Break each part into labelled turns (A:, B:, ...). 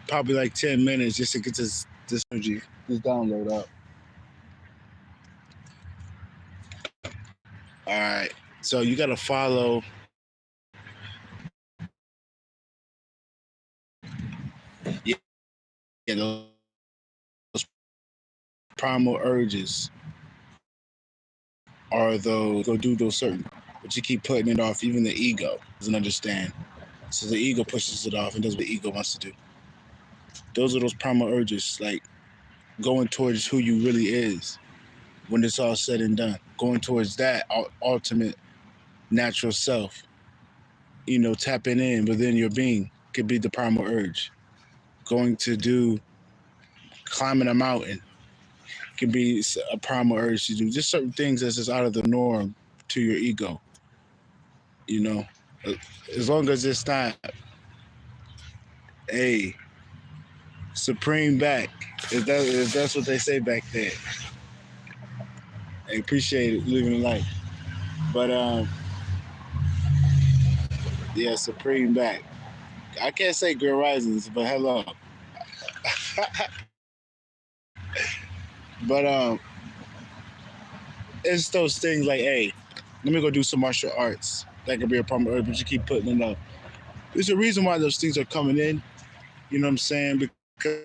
A: probably like 10 minutes just to get this energy, this download up. All right. So you got to follow those primal urges are those go do those certain, but you keep putting it off. Even the ego doesn't understand, so the ego pushes it off and does what the ego wants to do. Those are those primal urges, like going towards who you really is when it's all said and done, going towards that ultimate natural self. Tapping in within your being could be the primal urge. Going to do climbing a mountain can be a primal urge to do. Just certain things that's just out of the norm to your ego. You know, as long as it's not a supreme back, if that's what they say back there. I appreciate it, living life. But yeah, supreme back. I can't say Great Risings, but hello. But it's those things like, hey, let me go do some martial arts. That could be a problem, but you keep putting it up. There's a reason why those things are coming in. You know what I'm saying? Because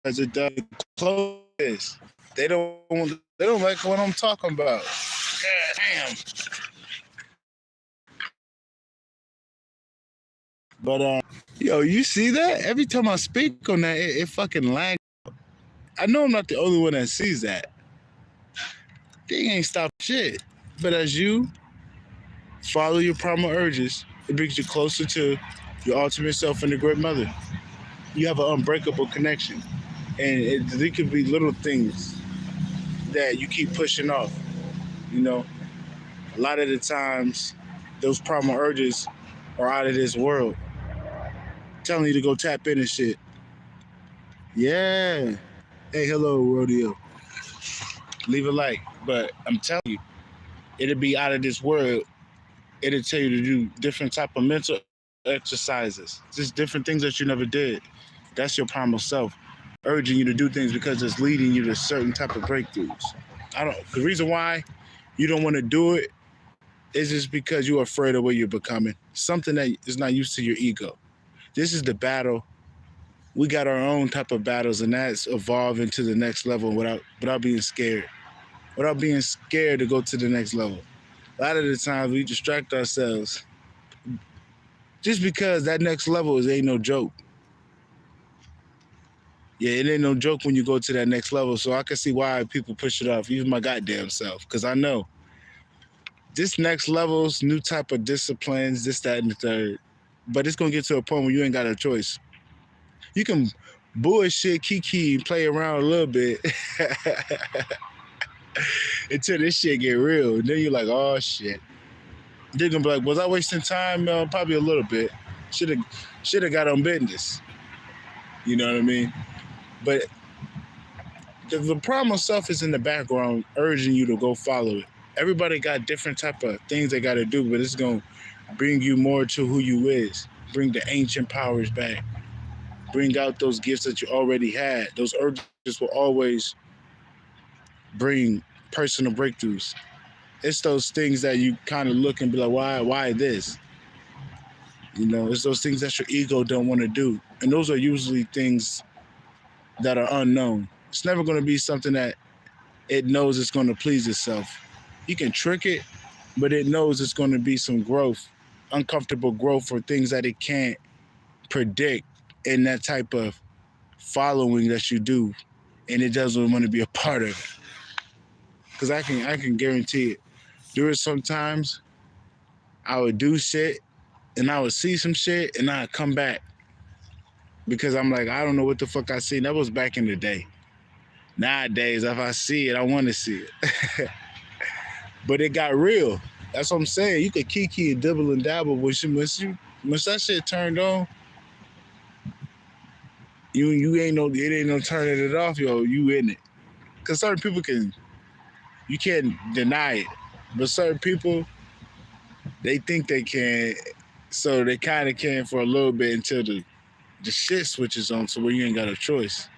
A: it does close. They don't like what I'm talking about. God damn. But yo, you see that? Every time I speak on that, it fucking lags. I know I'm not the only one that sees that. They ain't stop shit. But as you follow your primal urges, it brings you closer to your ultimate self and the great mother. You have an unbreakable connection. And there could be little things that you keep pushing off. A lot of the times, those primal urges are out of this world. Telling you to go tap in and shit. Yeah. Hey, hello, Rodeo. Leave a like. But I'm telling you, it'll be out of this world. It'll tell you to do different type of mental exercises. Just different things that you never did. That's your primal self urging you to do things because it's leading you to certain type of breakthroughs. The reason why you don't want to do it is just because you're afraid of what you're becoming. Something that is not used to your ego. This is the battle. We got our own type of battles, and that's evolving to the next level without being scared. Without being scared to go to the next level. A lot of the times we distract ourselves just because that next level ain't no joke. Yeah, it ain't no joke when you go to that next level. So I can see why people push it off, even my goddamn self, because I know this next level's new type of disciplines, this, that, and the third. But it's going to get to a point where you ain't got a choice. You can bullshit, kiki, play around a little bit until this shit get real. And then you're like, oh, shit. They're going to be like, was I wasting time? Probably a little bit. Should have got on business. You know what I mean? But the primal self is in the background urging you to go follow it. Everybody got different type of things they got to do, but it's going to bring you more to who you is. Bring the ancient powers back. Bring out those gifts that you already had. Those urges will always bring personal breakthroughs. It's those things that you kind of look and be like, why this? It's those things that your ego don't want to do. And those are usually things that are unknown. It's never going to be something that it knows it's going to please itself. You can trick it, but it knows it's going to be some growth, uncomfortable growth for things that it can't predict in that type of following that you do, and it doesn't want to be a part of it. Because I can guarantee it. There were some times I would do shit, and I would see some shit, and I'd come back. Because I'm like, I don't know what the fuck I seen. That was back in the day. Nowadays, if I see it, I want to see it. But it got real. That's what I'm saying. You could kiki and dibble and dabble. Once that shit turned on, you ain't no turning it off, yo. You in it. Because certain people you can't deny it. But certain people, they think they can, so they kind of can for a little bit until the shit switches on to where you ain't got a choice.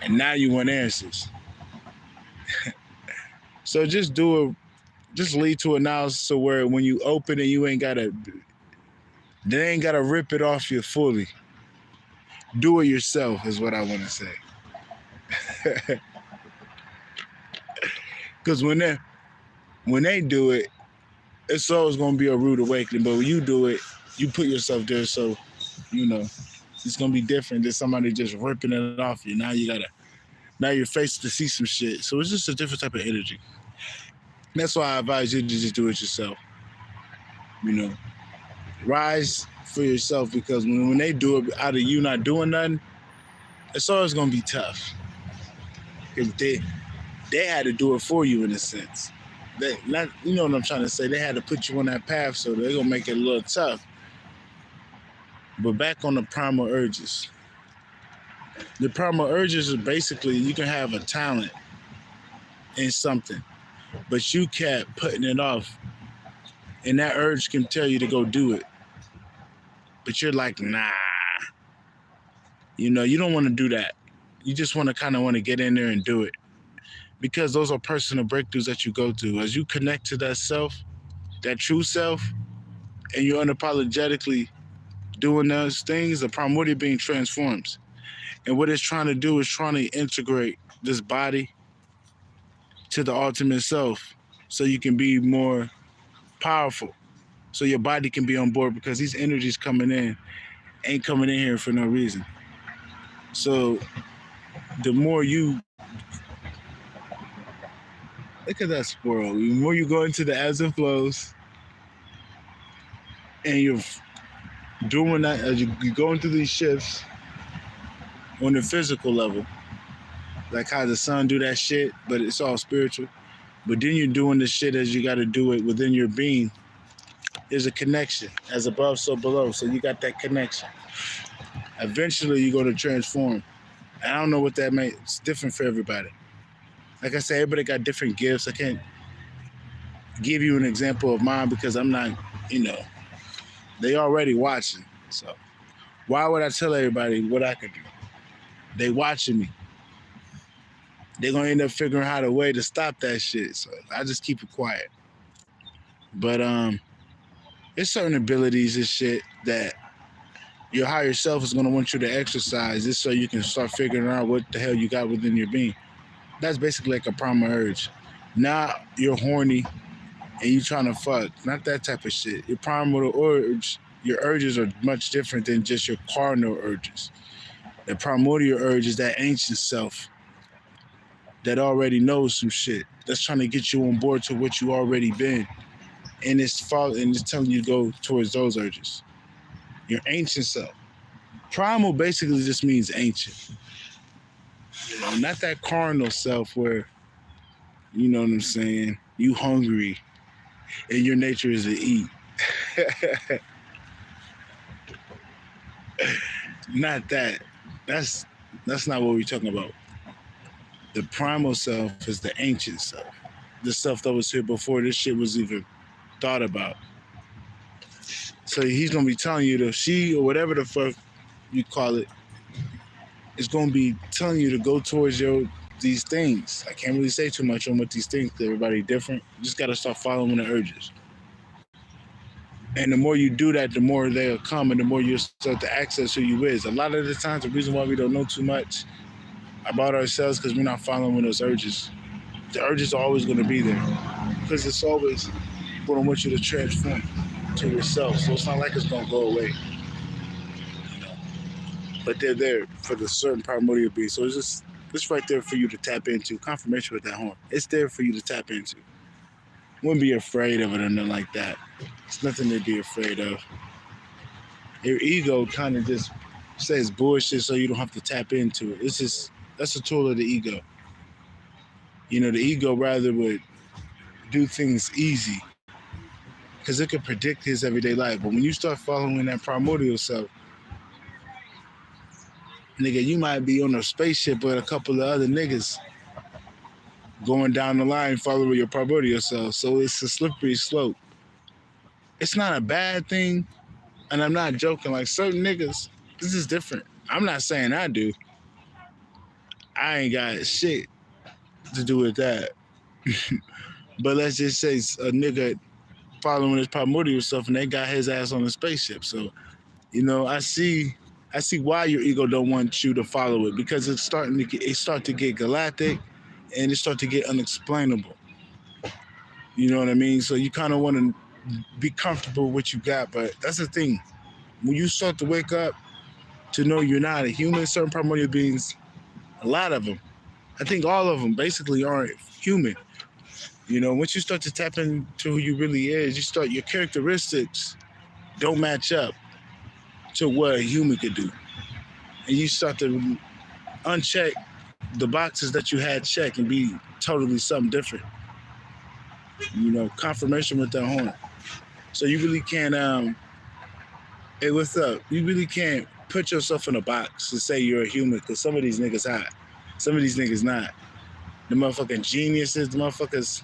A: And now you want answers. So just do it. Just lead to analysis to where when you open it, you ain't gotta. They ain't gotta rip it off you fully. Do it yourself is what I want to say. Because when they do it, it's always gonna be a rude awakening. But when you do it, you put yourself there, so you know it's gonna be different than somebody just ripping it off you. Now you're faced to see some shit. So it's just a different type of energy. That's why I advise you to just do it yourself. You know, rise for yourself because when they do it out of you not doing nothing, it's always gonna be tough. Because they had to do it for you in a sense. They not you know what I'm trying to say. They had to put you on that path, so they're gonna make it a little tough. But back on the primal urges. The primal urges is basically you can have a talent in something, but you kept putting it off, and that urge can tell you to go do it. But you're like, nah. You don't want to do that. You just want to kind of want to get in there and do it. Because those are personal breakthroughs that you go through. As you connect to that self, that true self, and you're unapologetically doing those things, the primordial being transforms. And what it's trying to do is trying to integrate this body to the ultimate self so you can be more powerful. So your body can be on board because these energies coming in ain't coming in here for no reason. So the more you look at that squirrel, the more you go into the ebbs and flows and you're doing that as you're going through these shifts on the physical level, like how the sun do that shit, but it's all spiritual. But then you're doing the shit as you got to do it within your being. There's a connection, as above, so below. So you got that connection. Eventually, you're going to transform. I don't know what that means. It's different for everybody. Like I said, everybody got different gifts. I can't give you an example of mine because I'm not, they already watching. So why would I tell everybody what I could do? They watching me. They're going to end up figuring out a way to stop that shit. So I just keep it quiet. But there's certain abilities and shit that your higher self is going to want you to exercise just so you can start figuring out what the hell you got within your being. That's basically like a primal urge. Now you're horny and you trying to fuck. Not that type of shit. Your primal urge, your urges are much different than just your carnal urges. The primordial urge is that ancient self that already knows some shit. That's trying to get you on board to what you already been. And it's telling you to go towards those urges. Your ancient self. Primal basically just means ancient. Not that carnal self where, you know what I'm saying, you hungry and your nature is to eat. Not that. That's not what we're talking about. The primal self is the ancient self. The self that was here before this shit was even thought about. So he's gonna be telling you to she or whatever the fuck you call it is gonna be telling you to go towards these things. I can't really say too much on what these things because everybody different. You just gotta start following the urges. And the more you do that, the more they'll come and the more you'll start to access who you is. A lot of the times the reason why we don't know too much about ourselves because we're not following those urges. The urges are always gonna be there. Because it's always gonna want you to transform to yourself. So it's not like it's gonna go away. But they're there for the certain primordial being. So it's right there for you to tap into. Confirmation with that horn. It's there for you to tap into. Wouldn't be afraid of it or nothing like that. It's nothing to be afraid of. Your ego kind of just says bullshit so you don't have to tap into it. It's just, that's a tool of the ego. The ego rather would do things easy because it could predict his everyday life. But when you start following that primordial self, nigga, you might be on a spaceship with a couple of other niggas going down the line following your primordial self. So it's a slippery slope. It's not a bad thing, and I'm not joking. Like certain niggas, This is different. I'm not saying I do. I ain't got shit to do with that. But let's just say a nigga following his primordial stuff and they got his ass on the spaceship. So, I see why your ego don't want you to follow it because it start to get galactic and it start to get unexplainable. You know what I mean? So you kind of want to be comfortable with what you got, but that's the thing. When you start to wake up to know you're not a human, certain primordial beings, a lot of them, I think all of them basically aren't human. Once you start to tap into who you really is, your characteristics don't match up to what a human could do. And you start to uncheck the boxes that you had checked and be totally something different. Confirmation with that horn. So you really can't, hey, what's up? You really can't put yourself in a box to say you're a human because some of these niggas hot. Some of these niggas not. The motherfucking geniuses, the motherfuckers,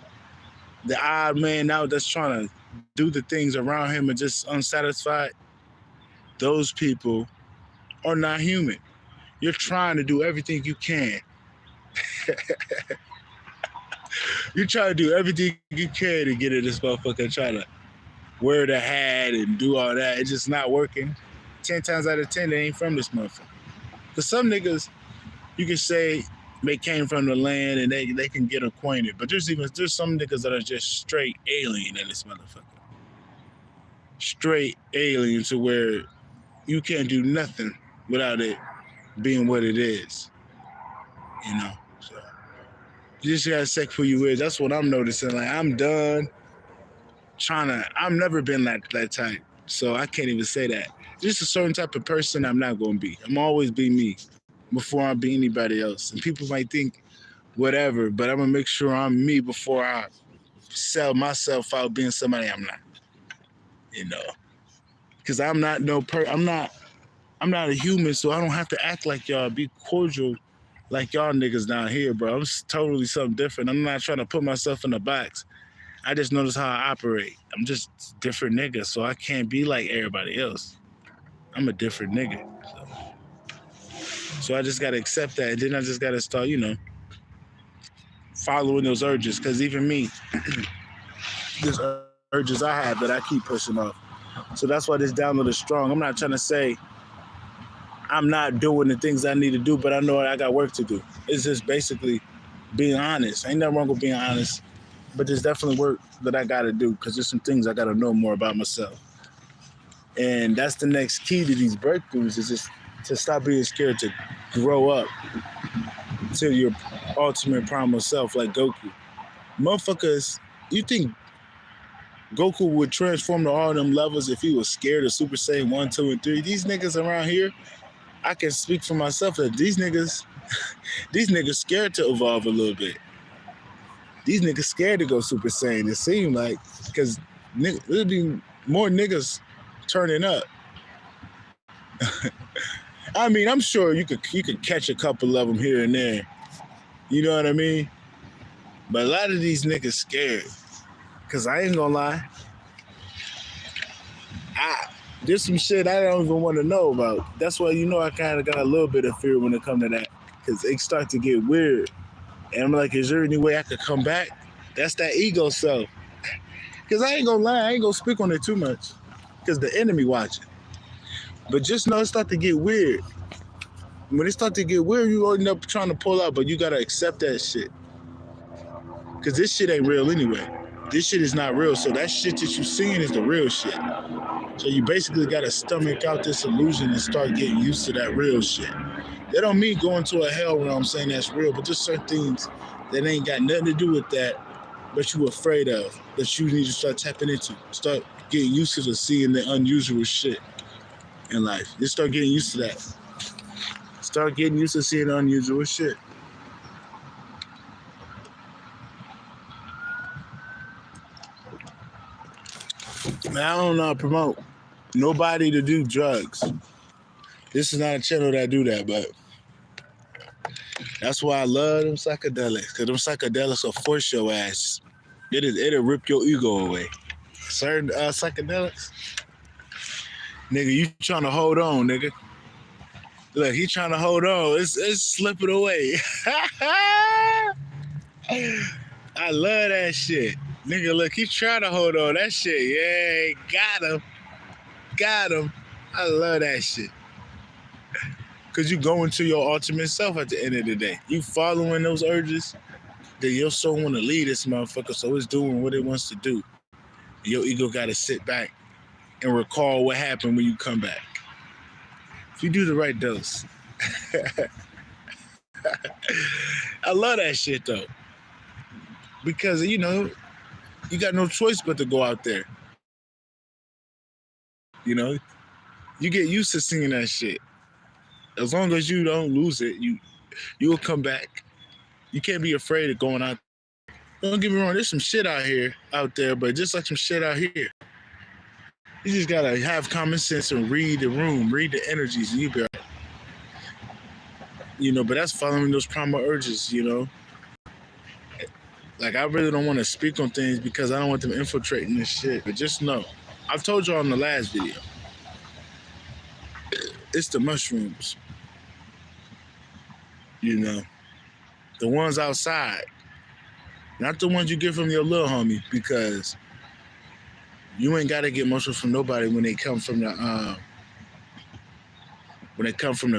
A: the odd man out that's trying to do the things around him and just unsatisfied, those people are not human. You're trying to do everything you can. You try to do everything you can to get in this motherfucker, try to wear the hat and do all that. It's just not working. 10 times out of 10, they ain't from this motherfucker. Because some niggas, you can say they came from the land and they can get acquainted. But there's some niggas that are just straight alien in this motherfucker. Straight alien to where you can't do nothing without it being what it is. So you just gotta check who you is. That's what I'm noticing. Like I'm done I've never been that type. So I can't even say that. Just a certain type of person I'm not gonna be. I'm always be me before I be anybody else. And people might think whatever, but I'm gonna make sure I'm me before I sell myself out being somebody I'm not. Because I'm not I'm not a human, so I don't have to act like y'all, be cordial like y'all niggas down here, bro. I'm totally something different. I'm not trying to put myself in a box. I just notice how I operate. I'm just a different nigga, so I can't be like everybody else. I'm a different nigga. So I just gotta accept that, and then I just gotta start, following those urges. Because even me, there's urges I have that I keep pushing off. So that's why this download is strong. I'm not trying to say I'm not doing the things I need to do, but I know I got work to do. It's just basically being honest. Ain't nothing wrong with being honest, but there's definitely work that I got to do because there's some things I got to know more about myself. And that's the next key to these breakthroughs is just to stop being scared to grow up to your ultimate primal self like Goku. Motherfuckers, you think Goku would transform to all them levels if he was scared of Super Saiyan 1, 2, and 3? These niggas around here, I can speak for myself that these niggas scared to evolve a little bit. These niggas scared to go Super Saiyan. It seemed like, because there'd be more niggas turning up. I mean, I'm sure you could catch a couple of them here and there. You know what I mean? But a lot of these niggas scared. Because I ain't gonna lie. There's some shit I don't even want to know about. That's why I kind of got a little bit of fear when it comes to that. Because it start to get weird. And I'm like, is there any way I could come back? That's that ego self. Because I ain't gonna lie, I ain't gonna speak on it too much. Because the enemy watching. But just know it start to get weird. When it start to get weird, you end up trying to pull out, but you gotta accept that shit. Because this shit ain't real anyway. This shit is not real. So that shit that you seeing is the real shit. So you basically gotta stomach out this illusion and start getting used to that real shit. That don't mean going to a hell realm saying that's real, but just certain things that ain't got nothing to do with that, but you afraid of, that you need to start tapping into. Start getting used to seeing the unusual shit in life. Just start getting used to that. Start getting used to seeing the unusual shit. Now, I don't know how to promote nobody to do drugs. This is not a channel that do that, but that's why I love them psychedelics. Because them psychedelics will force your ass. It'll rip your ego away. Certain psychedelics, nigga, you trying to hold on, nigga. Look, he trying to hold on. It's slipping away. I love that shit. Nigga, look, he trying to hold on. That shit, yeah, got him. Got him. I love that shit. Because you go into your ultimate self at the end of the day. You following those urges, then your soul want to lead this motherfucker, so it's doing what it wants to do. Your ego got to sit back and recall what happened when you come back. If you do the right dose. I love that shit, though. Because, you know, you got no choice but to go out there. You know, you get used to seeing that shit. As long as you don't lose it, you'll come back. You can't be afraid of going out. Don't get me wrong, there's some shit out there, but just like some shit out here. You just gotta have common sense and read the room, read the energies, and you be all right. You know, but that's following those primal urges, you know. Like, I really don't want to speak on things because I don't want them infiltrating this shit. But just know, I've told y'all in the last video, it's the mushrooms. You know, the ones outside, not the ones you get from your little homie, because you ain't gotta get mushrooms from nobody when they come from the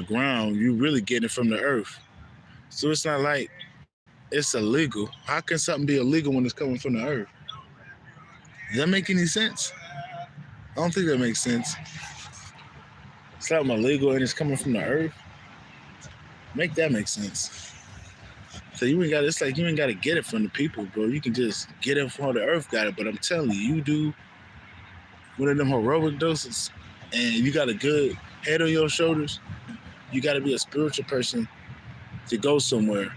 A: ground. You really getting it from the earth. So it's not like it's illegal. How can something be illegal when it's coming from the earth? Does that make any sense? I don't think that makes sense. Something illegal and it's coming from the earth. Make that make sense. So you ain't got. It's like you ain't got to get it from the people, bro. You can just get it from the earth. Got it. But I'm telling you, you do one of them heroic doses, and you got a good head on your shoulders. You got to be a spiritual person to go somewhere.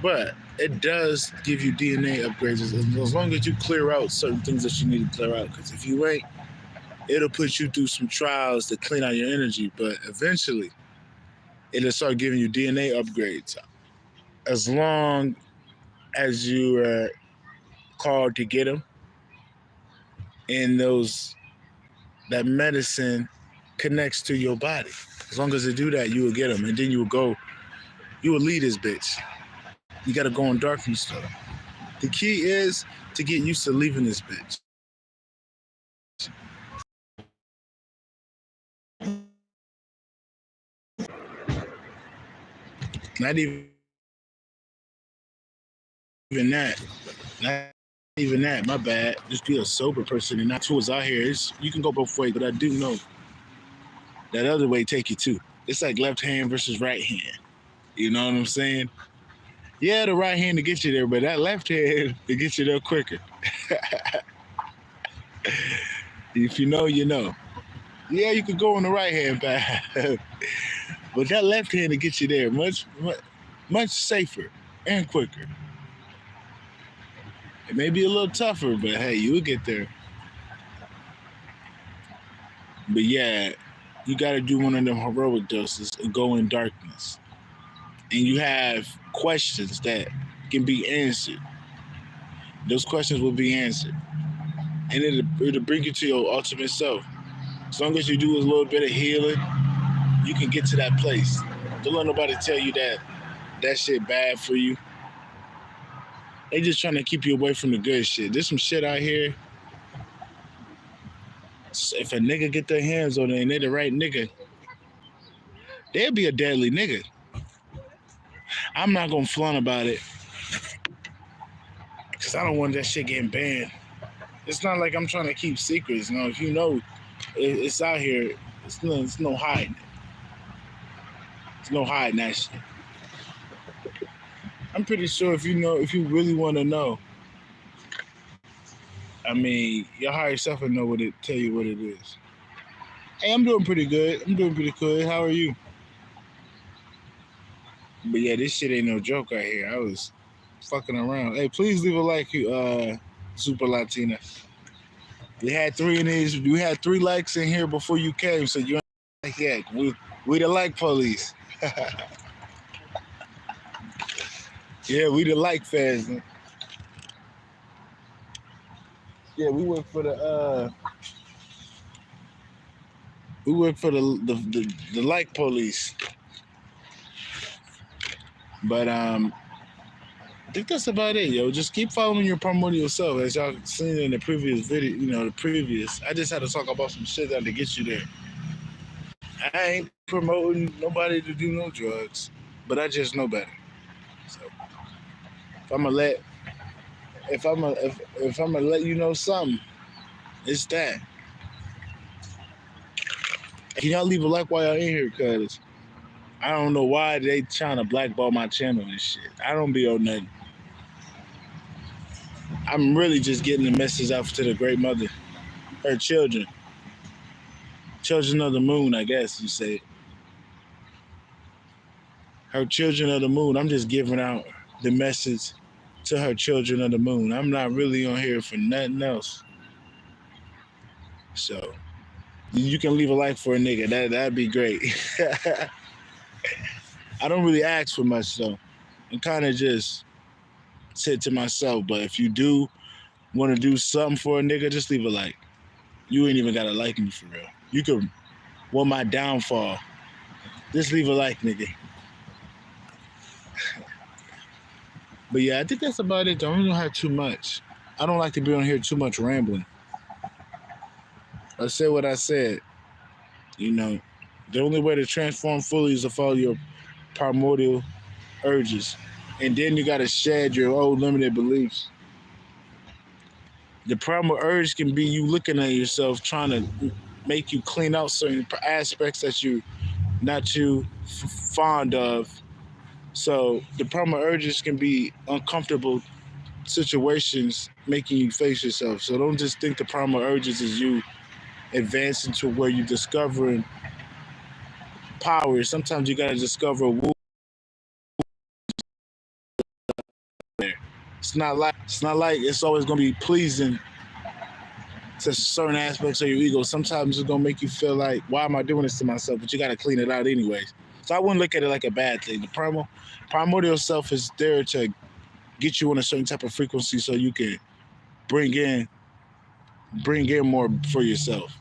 A: But it does give you DNA upgrades as long as you clear out certain things that you need to clear out. Because if you ain't, it'll put you through some trials to clean out your energy. But eventually, it'll start giving you DNA upgrades. As long as you are called to get them, and that medicine connects to your body. As long as they do that, you will get them, and then you will lead this bitch. You got to go in darkness though. The key is to get used to leaving this bitch. Not even that. Not even that. My bad. Just be a sober person and not tools out here. You can go both ways, but I do know that other way take you too. It's like left hand versus right hand. You know what I'm saying? Yeah, the right hand to get you there, but that left hand to get you there quicker. If you know, you know. Yeah, you could go on the right hand path, but that left hand to get you there much safer and quicker. It may be a little tougher, but hey, you'll get there. But yeah, you got to do one of them heroic doses and go in darkness. And you have questions that can be answered. Those questions will be answered. And it'll bring you to your ultimate self. As long as you do a little bit of healing, you can get to that place. Don't let nobody tell you that shit bad for you. They just trying to keep you away from the good shit. There's some shit out here. If a nigga get their hands on it and they the right nigga, they'll be a deadly nigga. I'm not gonna flaunt about it because I don't want that shit getting banned. It's not like I'm trying to keep secrets. You know, if you know it's out here, it's no hiding. There's no hiding that shit. I'm pretty sure if you really want to know, I mean, your higher self will know tell you what it is. Hey, I'm doing pretty good. How are you? But yeah, this shit ain't no joke right here. I was fucking around. Hey, please leave a like, you Super Latina. We had 3 in these. We had 3 likes in here before you came, so you ain't like that. We the like police. Yeah, we the like fans. Man. Yeah, we went for the We work for the like police. But I think that's about it, yo. Just keep following your primordial self, as y'all seen in the previous video. The previous. I just had to talk about some shit that to get you there. I ain't promoting nobody to do no drugs, but I just know better. So if I'm gonna let, if I'm gonna let you know something, it's that. Can y'all leave a like while y'all in here, cause I don't know why they trying to blackball my channel and shit. I don't be on nothing. I'm really just getting the message out to the great mother, her children. Children of the moon, I guess you say. Her children of the moon. I'm just giving out the message to her children of the moon. I'm not really on here for nothing else. So you can leave a like for a nigga. That'd be great. I don't really ask for much though. I kind of just sit to myself. But if you do want to do something for a nigga, just leave a like. You ain't even gotta like me for real. You could want my downfall. Just leave a like, nigga. But yeah, I think that's about it. I don't have too much. I don't like to be on here too much rambling. I said what I said. The only way to transform fully is to follow your primordial urges. And then you got to shed your old limited beliefs. The primal urge can be you looking at yourself, trying to make you clean out certain aspects that you not too fond of. So the primal urges can be uncomfortable situations making you face yourself. So don't just think the primal urges is you advancing to where you're discovering power. Sometimes you gotta discover a woo there. It's not like it's always gonna be pleasing to certain aspects of your ego. Sometimes it's gonna make you feel like, why am I doing this to myself? But you gotta clean it out anyways. So I wouldn't look at it like a bad thing. The primordial self is there to get you on a certain type of frequency so you can bring in more for yourself.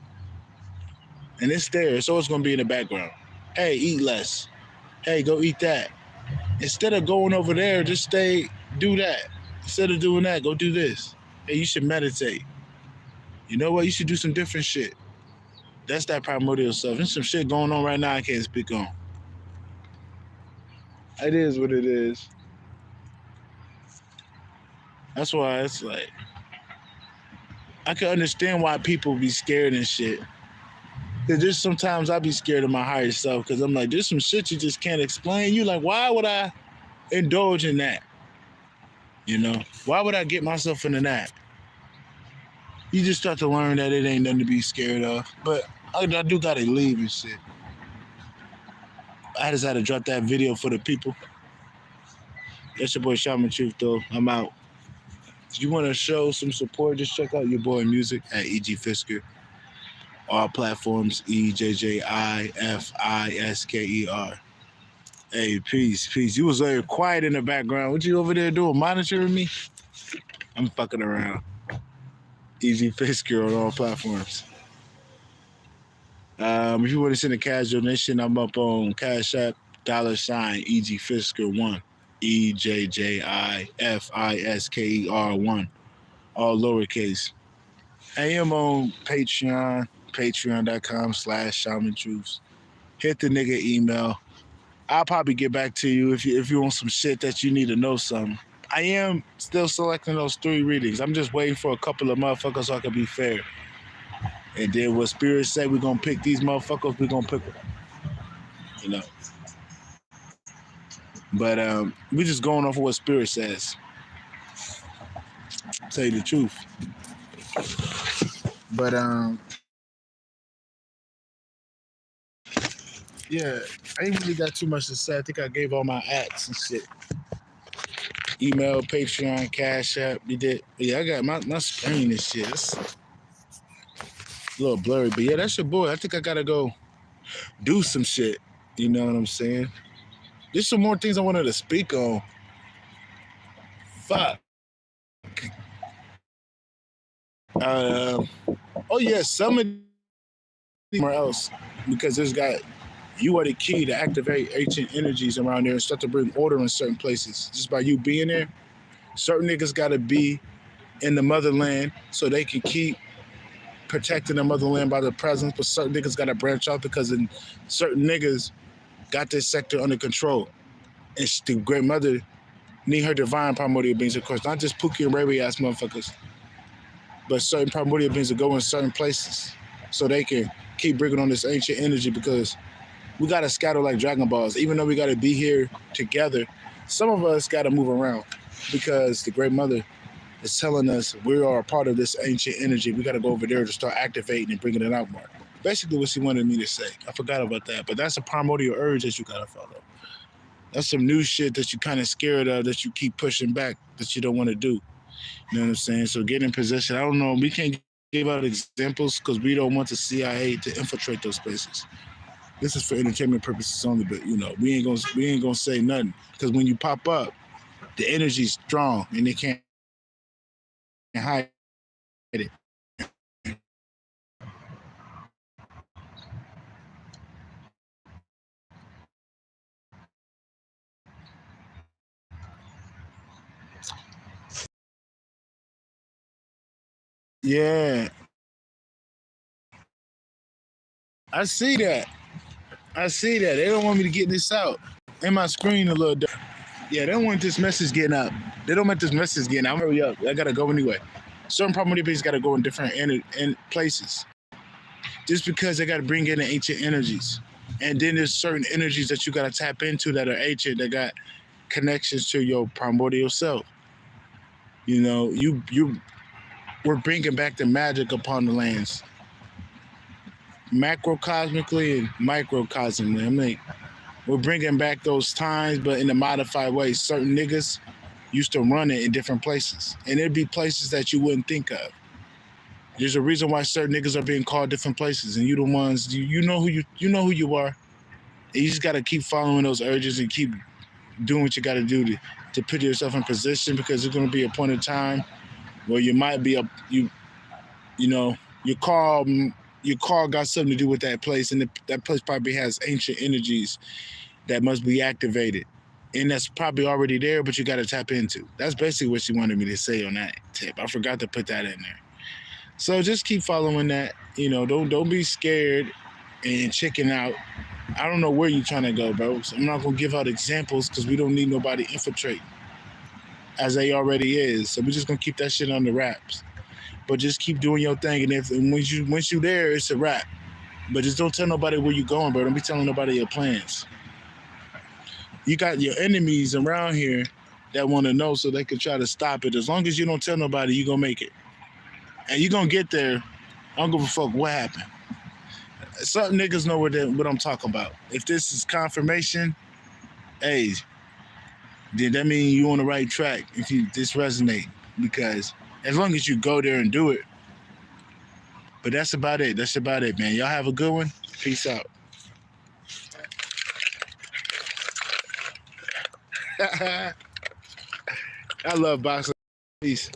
A: And it's there. It's always gonna be in the background. Hey, eat less. Hey, go eat that. Instead of going over there, just do that. Instead of doing that, go do this. Hey, you should meditate. You know what? You should do some different shit. That's that primordial self. There's some shit going on right now I can't speak on. It is what it is. That's why it's like, I can understand why people be scared and shit. Cause there's sometimes I be scared of my higher self because I'm like, there's some shit you just can't explain. You like, why would I indulge in that? Why would I get myself into that? You just start to learn that it ain't nothing to be scared of. But I do gotta leave and shit. I just had to drop that video for the people. That's your boy Shaman Truth though. I'm out. If you want to show some support, just check out your boy music at EG Fisker. All platforms, EJJIFISKER. Hey, peace. You was very quiet in the background. What you over there doing? Monitoring me? I'm fucking around. EG Fisker on all platforms. If you want to send a cash donation, I'm up on Cash App, $ EG Fisker 1. EJJIFISKER 1. All lowercase. I am on Patreon, patreon.com/Shaman Truths. Hit the nigga email. I'll probably get back to you if you want some shit that you need to know something. I am still selecting those 3 readings. I'm just waiting for a couple of motherfuckers so I can be fair. And then what Spirit said, we're going to pick these motherfuckers, we're going to pick them. But we're just going off of what Spirit says. Tell you the truth. But yeah, I ain't really got too much to say. I think I gave all my acts and shit. Email, Patreon, Cash App. You did. Yeah, I got my screen and shit. It's a little blurry, but yeah, that's your boy. I think I gotta go do some shit. You know what I'm saying? There's some more things I wanted to speak on. Fuck. Oh yeah, some of somewhere else because there's got you are the key to activate ancient energies around there and start to bring order in certain places. Just by you being there, certain niggas got to be in the motherland so they can keep protecting the motherland by their presence. But certain niggas got to branch out because certain niggas got this sector under control. And the great mother need her divine primordial beings, of course, not just Pookie and Ray Ray ass motherfuckers, but certain primordial beings that go in certain places so they can keep bringing on this ancient energy because we got to scatter like Dragon Balls. Even though we got to be here together, some of us got to move around because the Great Mother is telling us we are a part of this ancient energy. We got to go over there to start activating and bringing it out more. Basically what she wanted me to say. I forgot about that, but that's a primordial urge that you got to follow. That's some new shit that you kind of scared of that you keep pushing back that you don't want to do. You know what I'm saying? So get in position. I don't know. We can't give out examples because we don't want the CIA to infiltrate those spaces. This is for entertainment purposes only, but we ain't gonna say nothing because when you pop up, the energy's strong and they can't hide it. Yeah, I see that. I see that. They don't want me to get this out in my screen a little different. Yeah, they don't want this message getting up. They don't want this message getting out. I'm hurry up. I gotta go anyway. Certain primordial beings gotta go in different places. Just because they gotta bring in the ancient energies. And then there's certain energies that you gotta tap into that are ancient that got connections to your primordial self. We're bringing back the magic upon the lands, macrocosmically and microcosmically. I mean, we're bringing back those times, but in a modified way. Certain niggas used to run it in different places, and it'd be places that you wouldn't think of. There's a reason why certain niggas are being called different places, and you the ones you know who you are. And you just gotta keep following those urges and keep doing what you gotta do to put yourself in position because there's gonna be a point in time where you might be you know your call got something to do with that place, and that place probably has ancient energies that must be activated. And that's probably already there, but you got to tap into. That's basically what she wanted me to say on that tip. I forgot to put that in there. So just keep following that. Don't be scared and chicken out. I don't know where you're trying to go, bro. So I'm not gonna give out examples because we don't need nobody infiltrating, as they already is. So we're just gonna keep that shit on the wraps. But just keep doing your thing, and once you there, it's a wrap. But just don't tell nobody where you're going, bro. Don't be telling nobody your plans. You got your enemies around here that want to know so they can try to stop it. As long as you don't tell nobody, you're going to make it. And you're going to get there. I don't give a fuck what happened. Some niggas know what I'm talking about. If this is confirmation, hey, then that means you on the right track if this resonate. Because as long as you go there and do it. But that's about it. That's about it, man. Y'all have a good one. Peace out. I love boxing. Peace.